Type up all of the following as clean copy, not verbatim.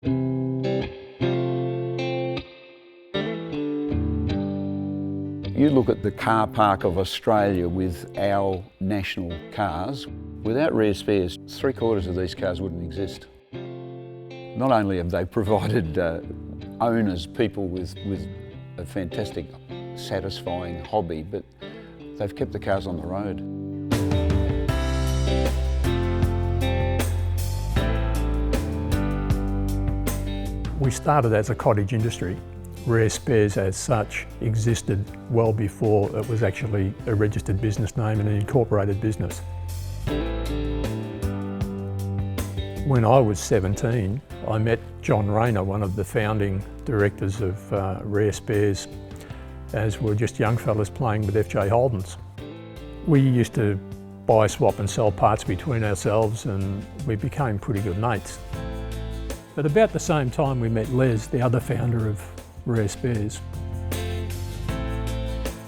You look at the car park of Australia with our national cars, without Rare Spares, 3/4 of these cars wouldn't exist. Not only have they provided owners, people with a fantastic, satisfying hobby, but they've kept the cars on the road. We started as a cottage industry. Rare Spares as such existed well before it was actually a registered business name and an incorporated business. When I was 17, I met John Rayner, one of the founding directors of Rare Spares, as we were just young fellas playing with FJ Holdens. We used to buy, swap and sell parts between ourselves, and we became pretty good mates. But about the same time we met Les, the other founder of Rare Spares.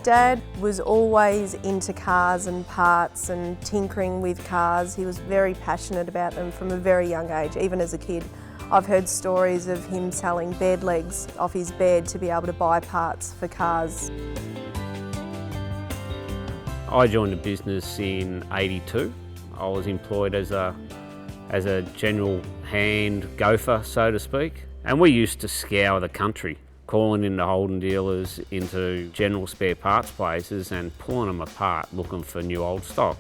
Dad was always into cars and parts and tinkering with cars. He was very passionate about them from a very young age, even as a kid. I've heard stories of him selling bed legs off his bed to be able to buy parts for cars. I joined the business in '82. I was employed as a general hand gopher, so to speak. And we used to scour the country, calling into Holden dealers, into general spare parts places and pulling them apart looking for new old stock.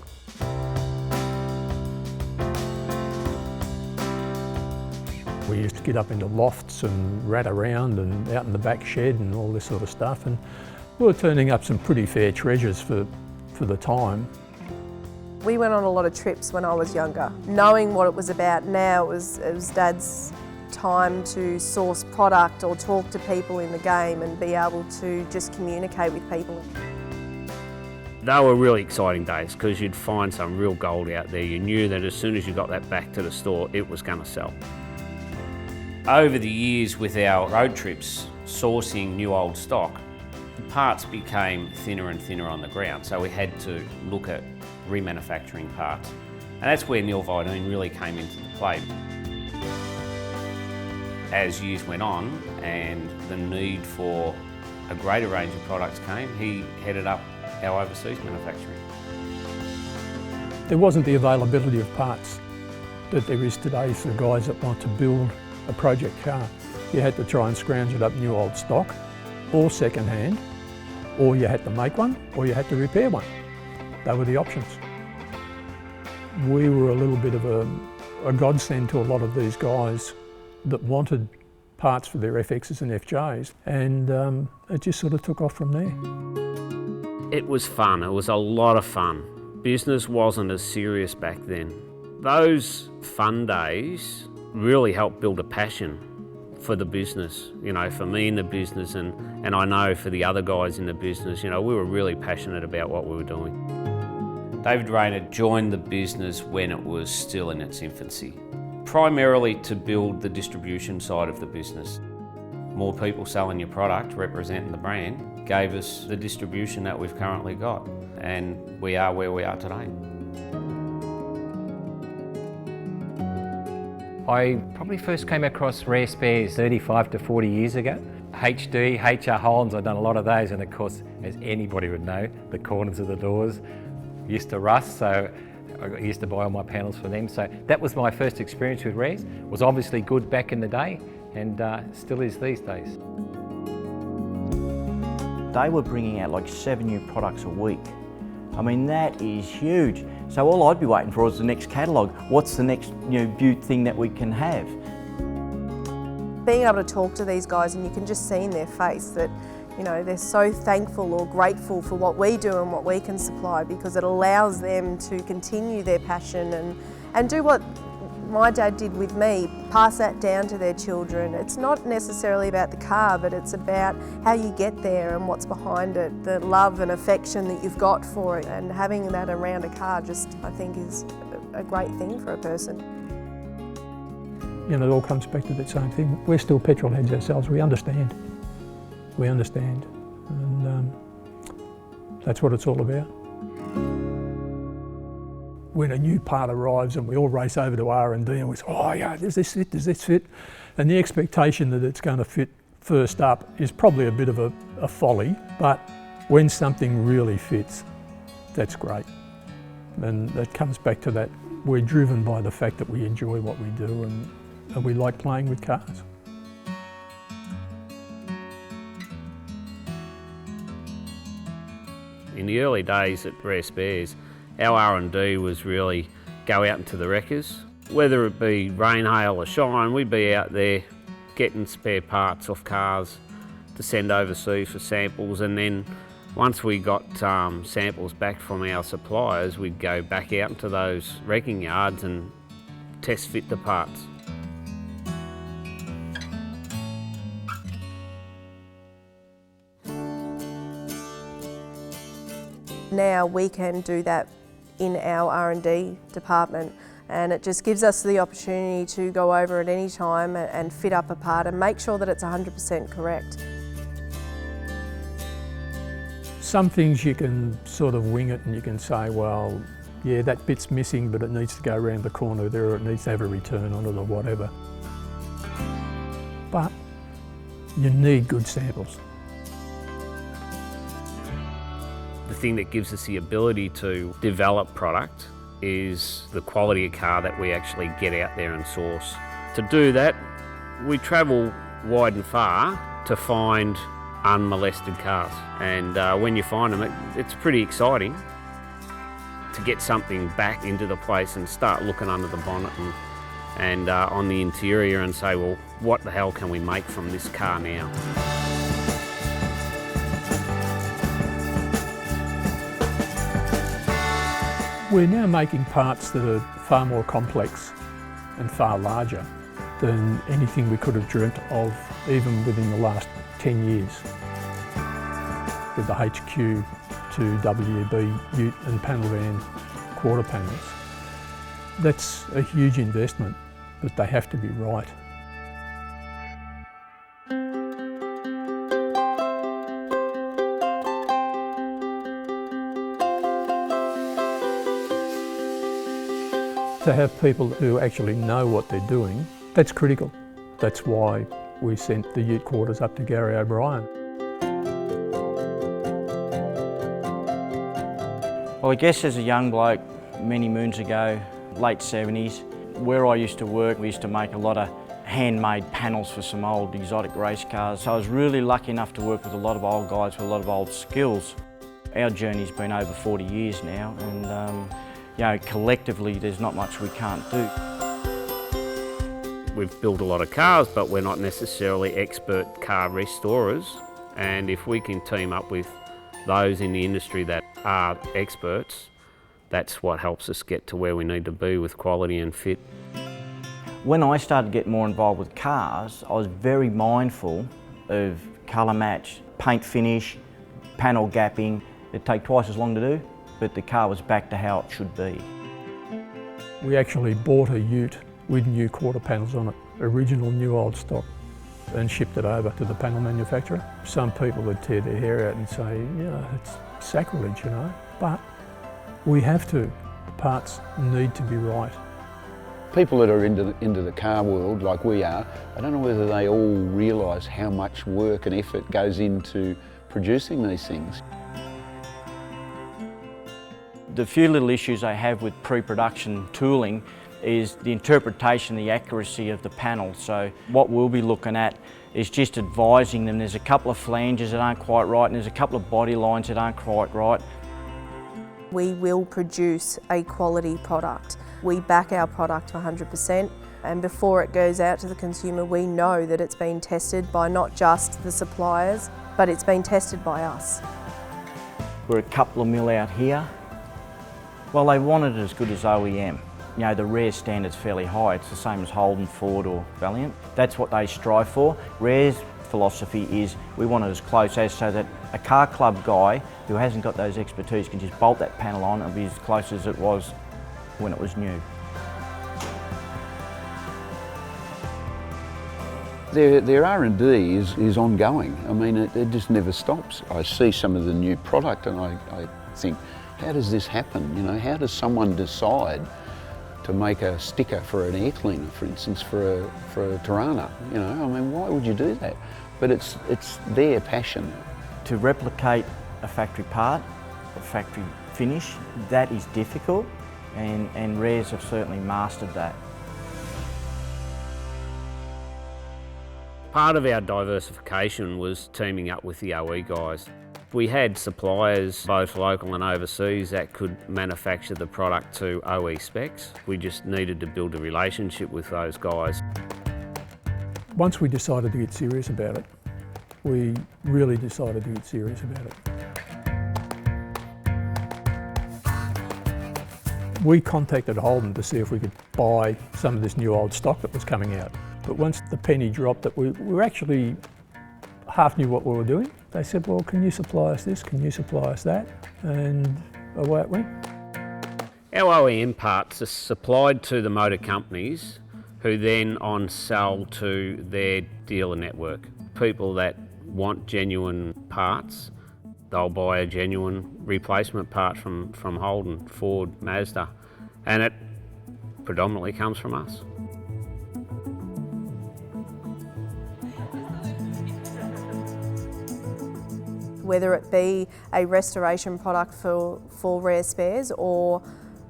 We used to get up into lofts and rat around and out in the back shed and all this sort of stuff, and we were turning up some pretty fair treasures for the time. We went on a lot of trips when I was younger. Knowing what it was about now, it was Dad's time to source product or talk to people in the game and be able to just communicate with people. They were really exciting days because you'd find some real gold out there. You knew that as soon as you got that back to the store, it was going to sell. Over the years with our road trips, sourcing new old stock, the parts became thinner and thinner on the ground, so we had to look at remanufacturing parts. And that's where Neil Vidine really came into the play. As years went on and the need for a greater range of products came, he headed up our overseas manufacturing. There wasn't the availability of parts that there is today for the guys that want to build a project car. You had to try and scrounge it up new old stock, or second hand, or you had to make one, or you had to repair one. They were the options. We were a little bit of a godsend to a lot of these guys that wanted parts for their FXs and FJs, and it just sort of took off from there. It was fun, it was a lot of fun. Business wasn't as serious back then. Those fun days really helped build a passion for the business, for me in the business, and I know for the other guys in the business, we were really passionate about what we were doing. David Rayner joined the business when it was still in its infancy, primarily to build the distribution side of the business. More people selling your product, representing the brand, gave us the distribution that we've currently got, and we are where we are today. I probably first came across Rare Spares 35 to 40 years ago. HD, HR Holdens, I've done a lot of those, and of course, as anybody would know, the corners of the doors used to rust, so I used to buy all my panels for them. So that was my first experience with Rares. It was obviously good back in the day, and still is these days. They were bringing out like 7 new products a week. I mean, that is huge. So all I'd be waiting for is the next catalogue. What's the next new thing that we can have? Being able to talk to these guys, and you can just see in their face that they're so thankful or grateful for what we do and what we can supply, because it allows them to continue their passion and do what my dad did with me, pass that down to their children. It's not necessarily about the car, but it's about how you get there and what's behind it, the love and affection that you've got for it, and having that around a car just, I think, is a great thing for a person. It all comes back to that same thing. We're still petrol heads ourselves, we understand. We understand, and that's what it's all about. when a new part arrives and we all race over to R&D and we say, oh yeah, does this fit? And the expectation that it's going to fit first up is probably a bit of a folly, but when something really fits, that's great. And that comes back to that, we're driven by the fact that we enjoy what we do and we like playing with cars. In the early days at Rare Spares, our R&D was really go out into the wreckers. Whether it be rain, hail or shine, we'd be out there getting spare parts off cars to send overseas for samples, and then once we got samples back from our suppliers, we'd go back out into those wrecking yards and test fit the parts. Now we can do that in our R&D department, and it just gives us the opportunity to go over at any time and fit up a part and make sure that it's 100% correct. Some things you can sort of wing it and you can say, well, yeah, that bit's missing, but it needs to go around the corner there, or it needs to have a return on it or whatever. But you need good samples. The thing that gives us the ability to develop product is the quality of car that we actually get out there and source. To do that, we travel wide and far to find unmolested cars, and when you find them, it's pretty exciting to get something back into the place and start looking under the bonnet and on the interior and say, well, what the hell can we make from this car now? We're now making parts that are far more complex and far larger than anything we could have dreamt of even within the last 10 years. With the HQ to WB ute and panel van quarter panels. That's a huge investment, but they have to be right. To have people who actually know what they're doing, that's critical. That's why we sent the ute quarters up to Gary O'Brien. Well, I guess as a young bloke, many moons ago, late 70s, where I used to work, we used to make a lot of handmade panels for some old exotic race cars. So I was really lucky enough to work with a lot of old guys with a lot of old skills. Our journey's been over 40 years now, and you know, collectively there's not much we can't do. We've built a lot of cars, but we're not necessarily expert car restorers, and if we can team up with those in the industry that are experts, that's what helps us get to where we need to be with quality and fit. When I started to get more involved with cars, I was very mindful of colour match, paint finish, panel gapping. It'd take twice as long to do, but the car was back to how it should be. We actually bought a ute with new quarter panels on it, original new old stock, and shipped it over to the panel manufacturer. Some people would tear their hair out and say, yeah, it's sacrilege, you know, but we have to. The parts need to be right. People that are into the car world like we are, I don't know whether they all realise how much work and effort goes into producing these things. The few little issues I have with pre-production tooling is the interpretation, the accuracy of the panel. So what we'll be looking at is just advising them there's a couple of flanges that aren't quite right and there's a couple of body lines that aren't quite right. We will produce a quality product. We back our product to 100%, and before it goes out to the consumer, we know that it's been tested by not just the suppliers, but it's been tested by us. We're a couple of mil out here. Well, they want it as good as OEM. You know, the Rare standard's fairly high. It's the same as Holden, Ford or Valiant. That's what they strive for. Rare's philosophy is we want it as close as, so that a car club guy who hasn't got those expertise can just bolt that panel on and be as close as it was when it was new. Their R&D is ongoing. I mean, it just never stops. I see some of the new product and I think, how does this happen? You know, how does someone decide to make a sticker for an air cleaner, for instance, for a Tirana? You know, I mean, why would you do that? But it's their passion. To replicate a factory part, a factory finish, that is difficult, and Rares have certainly mastered that. Part of our diversification was teaming up with the OE guys. We had suppliers, both local and overseas, that could manufacture the product to OE specs. We just needed to build a relationship with those guys. Once we decided to get serious about it, we really decided to get serious about it. We contacted Holden to see if we could buy some of this new old stock that was coming out. But once the penny dropped that we were actually half knew what we were doing, they said, well, can you supply us this? Can you supply us that? And away it went. Our OEM parts are supplied to the motor companies who then on sell to their dealer network. People that want genuine parts, they'll buy a genuine replacement part from Holden, Ford, Mazda, and it predominantly comes from us. Whether it be a restoration product for Rare Spares or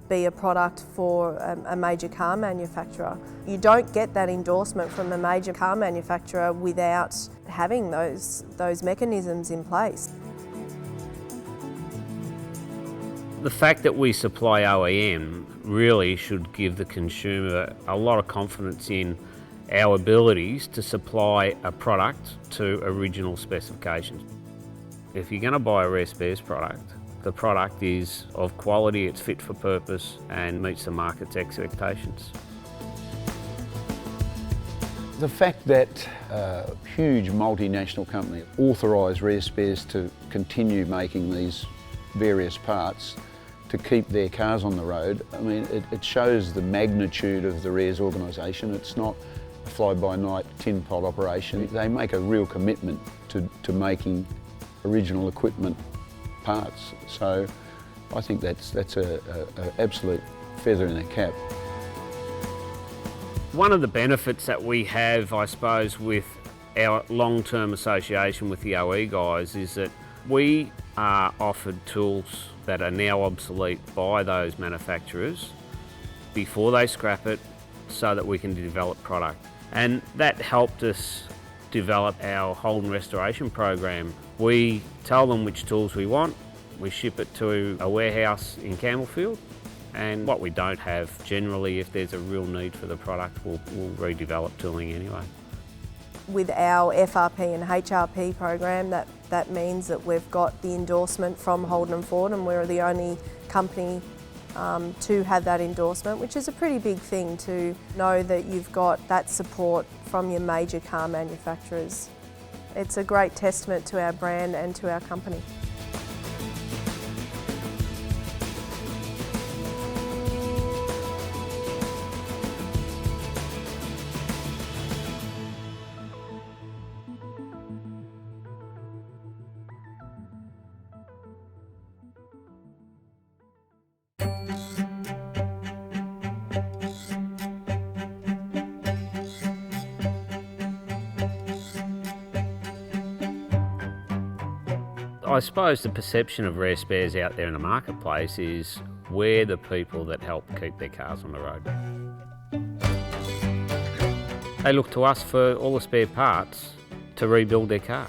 be a product for a major car manufacturer. You don't get that endorsement from a major car manufacturer without having those mechanisms in place. The fact that we supply OEM really should give the consumer a lot of confidence in our abilities to supply a product to original specifications. If you're going to buy a Rare Spares product, the product is of quality, it's fit for purpose and meets the market's expectations. The fact that a huge multinational company authorised Rare Spares to continue making these various parts to keep their cars on the road, I mean, it shows the magnitude of the Rares organisation. It's not a fly-by-night tin pot operation. They make a real commitment to making original equipment parts. So I think that's an absolute feather in their cap. One of the benefits that we have, I suppose, with our long-term association with the OE guys is that we are offered tools that are now obsolete by those manufacturers before they scrap it so that we can develop product. And that helped us develop our Holden restoration program. We tell them which tools we want, we ship it to a warehouse in Campbellfield, and what we don't have, generally, if there's a real need for the product, we'll redevelop tooling anyway. With our FRP and HRP program, that means that we've got the endorsement from Holden and Ford, and we're the only company to have that endorsement, which is a pretty big thing to know that you've got that support from your major car manufacturers. It's a great testament to our brand and to our company. I suppose the perception of Rare Spares out there in the marketplace is we're the people that help keep their cars on the road. They look to us for all the spare parts to rebuild their car.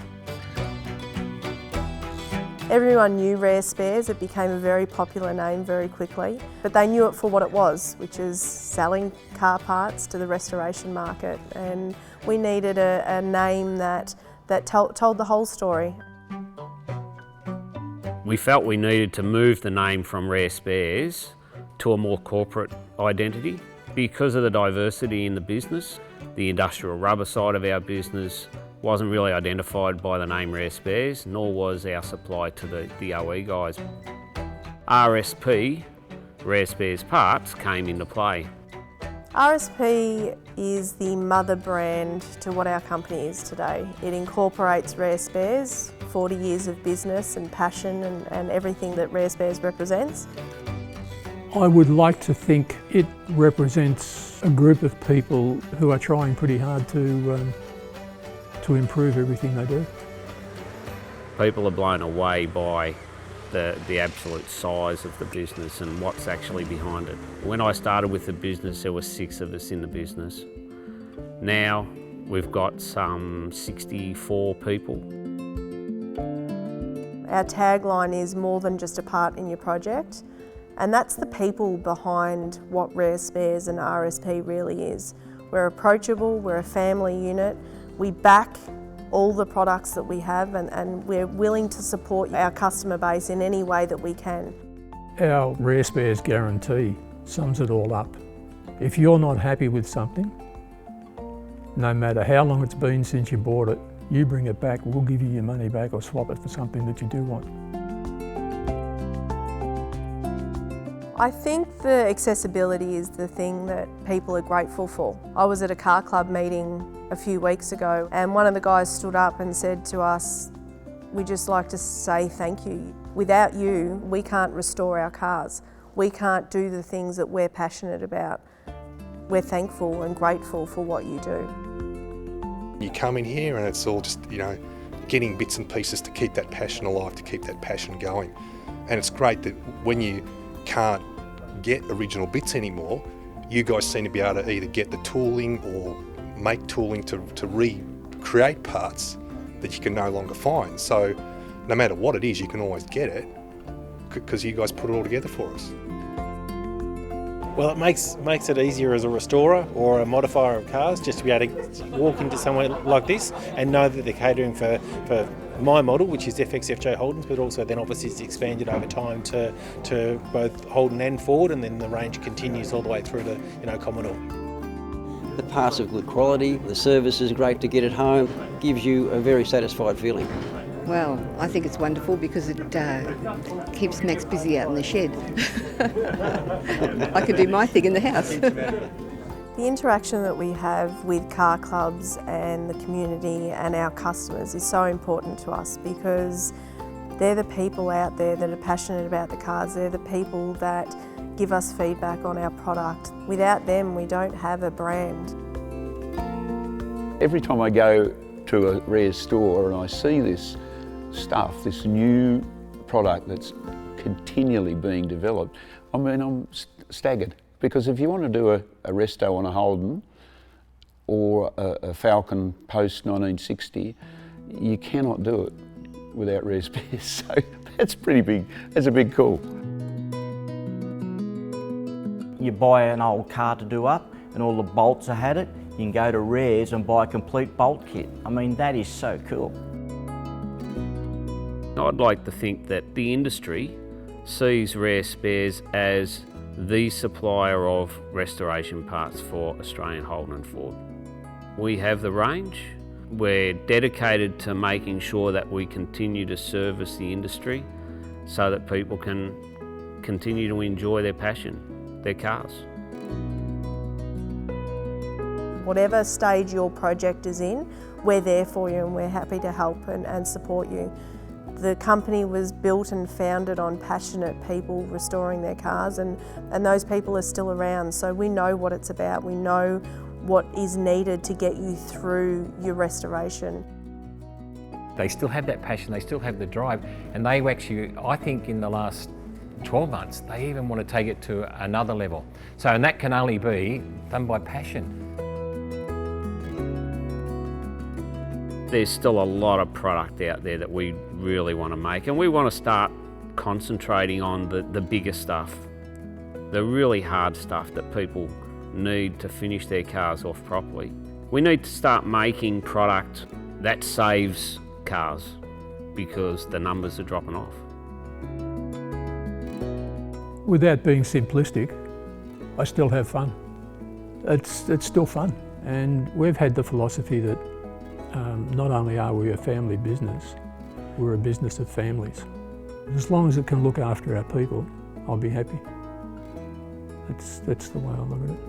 Everyone knew Rare Spares. It became a very popular name very quickly, but they knew it for what it was, which is selling car parts to the restoration market. And we needed a name that told the whole story. We felt we needed to move the name from Rare Spares to a more corporate identity. Because of the diversity in the business, the industrial rubber side of our business wasn't really identified by the name Rare Spares, nor was our supply to the OE guys. RSP, Rare Spares Parts, came into play. RSP is the mother brand to what our company is today. It incorporates Rare Spares 40 years of business and passion and everything that Rare Spares represents. I would like to think it represents a group of people who are trying pretty hard to improve everything they do. People are blown away by the absolute size of the business and what's actually behind it. When I started with the business, there were 6 of us in the business. Now we've got some 64 people. Our tagline is more than just a part in your project, and that's the people behind what Rare Spares and RSP really is. We're approachable, we're a family unit, we back all the products that we have and we're willing to support our customer base in any way that we can. Our Rare Spares guarantee sums it all up. If you're not happy with something, no matter how long it's been since you bought it, you bring it back, we'll give you your money back or swap it for something that you do want. I think the accessibility is the thing that people are grateful for. I was at a car club meeting a few weeks ago and one of the guys stood up and said to us, "We'd just like to say thank you. Without you, we can't restore our cars. We can't do the things that we're passionate about. We're thankful and grateful for what you do." You come in here and it's all just, getting bits and pieces to keep that passion alive, to keep that passion going. And it's great that when you can't get original bits anymore, you guys seem to be able to either get the tooling or make tooling to recreate parts that you can no longer find. So no matter what it is, you can always get it because you guys put it all together for us. Well, it makes it easier as a restorer or a modifier of cars just to be able to walk into somewhere like this and know that they're catering for my model, which is FXFJ Holden's, but also then obviously it's expanded over time to both Holden and Ford, and then the range continues all the way through to Commodore. The parts of good quality, the service is great to get at home, gives you a very satisfied feeling. Well, I think it's wonderful because it keeps Max busy out in the shed. I can do my thing in the house. The interaction that we have with car clubs and the community and our customers is so important to us because they're the people out there that are passionate about the cars. They're the people that give us feedback on our product. Without them, we don't have a brand. Every time I go to a Rare store and I see this stuff, this new product that's continually being developed, I'm staggered. Because if you want to do a resto on a Holden or a Falcon post 1960, you cannot do it without Rare Spares. So that's pretty big, that's a big call. You buy an old car to do up and all the bolts have had it, you can go to Rares and buy a complete bolt kit. I mean, that is so cool. I'd like to think that the industry sees Rare Spares as the supplier of restoration parts for Australian Holden and Ford. We have the range. We're dedicated to making sure that we continue to service the industry so that people can continue to enjoy their passion, their cars. Whatever stage your project is in, we're there for you and we're happy to help and support you. The company was built and founded on passionate people restoring their cars and those people are still around, so we know what it's about. We know what is needed to get you through your restoration. They still have that passion, they still have the drive, and they actually, I think in the last 12 months, they even want to take it to another level. So, and that can only be done by passion. There's still a lot of product out there that we really want to make, and we want to start concentrating on the bigger stuff, the really hard stuff that people need to finish their cars off properly. We need to start making product that saves cars because the numbers are dropping off. Without being simplistic, I still have fun. It's still fun, and we've had the philosophy that not only are we a family business, we're a business of families. As long as it can look after our people, I'll be happy. That's the way I look at it.